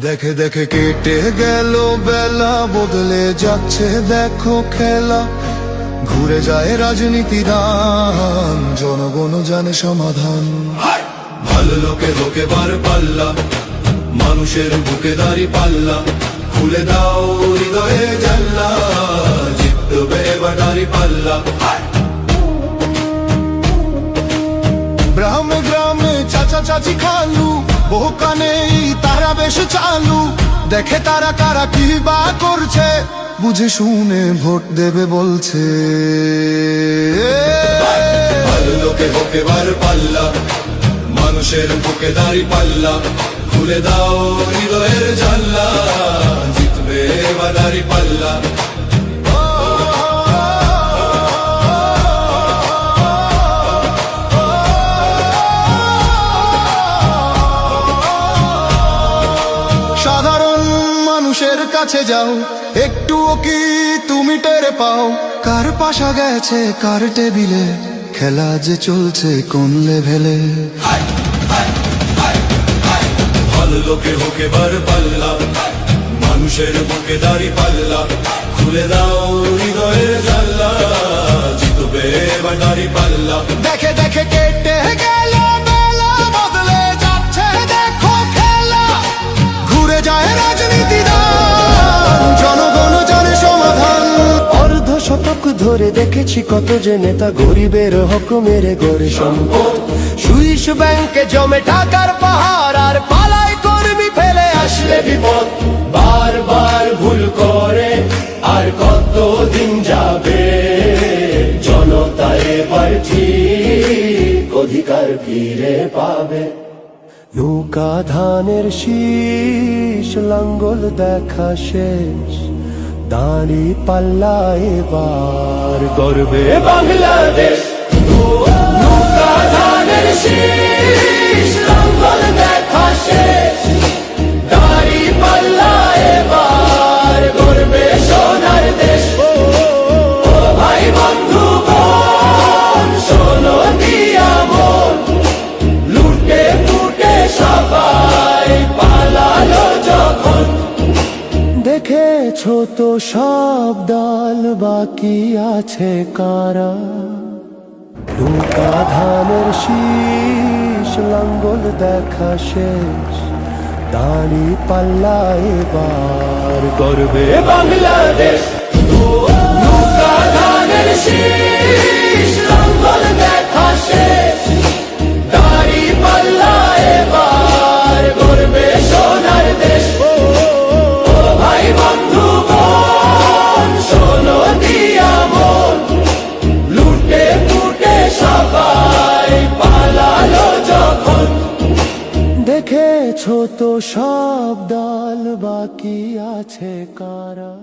দেখে দেখে কেটে গেল বেলা, বদলে যাচ্ছে দেখো খেলা। ঘুরে যায় রাজনীতি দান, জনগণ জানে সমাধান। ভালো লোকে লোকে বার পাল্লা, মানুষের বুকে দাঁড়ি পাল্লা। খুলে দাও হৃদয়ে জানলা, জিতবে এবার দাঁড়ি পাল্লা। গ্রামে গ্রামে চাচা চাচি খালু, বহু কানে তারা বেশ চালু। দেখে তারা কারা কি বা করছে, বুঝে শুনে ভোট দেবে বলছে। ভালো লোকে হোকে বার পাল্লা, মানুষের বুকে দাঁড়ি পাল্লা। খুলে দাও হৃদয়ের জানলা, জিতবে এবার দাঁড়ি পাল্লা। সাধারণ মানুষের কাছে যাও, একটুও কি তুমি টের পাও? কার পাশা গেছে কার টেবিলে, খেলা যে চলছে কোন লেভেলে। ভালো লোকে হোকে বার পাল্লা, মানুষের বুকে দাঁড়ি পাল্লা। খুলে দাও হৃদয়ের জানলা, জিতবে এবার দাঁড়ি পাল্লা। দেখে দেখে কেটে গেল বেলা, বদলে যাচ্ছে দেখো খেলা। ঘুরে যায় রাজনীতি দান, জনগণ জানে সমাধান। অর্ধ শতক ধরে দেখেছি কত যে নেতা গরিবের হক মেরে গড়ে সম্পদ। সুইস ব্যাংকে জমে টাকার পাহাড়, আর পালায় কর্মী ফেলে আসলে বিপদ। বারবার ভুল করে আর কত দিন যাবে, জনতা এবার ঠিক অধিকার ফিরে পাবে। নৌকা ধানের শীষ, লাঙ্গল দেখা শেষ, দাঁড়ি পাল্লা এবার গর্বে বাংলাদেশ। নৌকা ধানের শীষ, লাঙ্গল দেখা শেষ, দাঁড়ি পাল্লা এবার গর্বে সোনার দেশ। ও ভাই বন্ধু বোন, শোনো দিয়া মন, লুটে ফুটে সবাই পালালো যখন। দেখেছো তো সব দল, বাকি আছে কারা? নৌকা ধানের শীষ, লাঙ্গল দেখা শেষ, দাঁড়ি পাল্লা এবার গর্বে বাংলাদেশ। নৌকা ধানের শীষ, লাঙ্গল দেখা শেষ, দাঁড়ি পাল্লা এবার গর্বে সোনার দেশ। ভাই বন্ধু বোন, শোনো দিয়া মন, লুটে ফুটে সবাই পালালো যখন। দেখেছো তো সব দল, বাকি আছে কারা?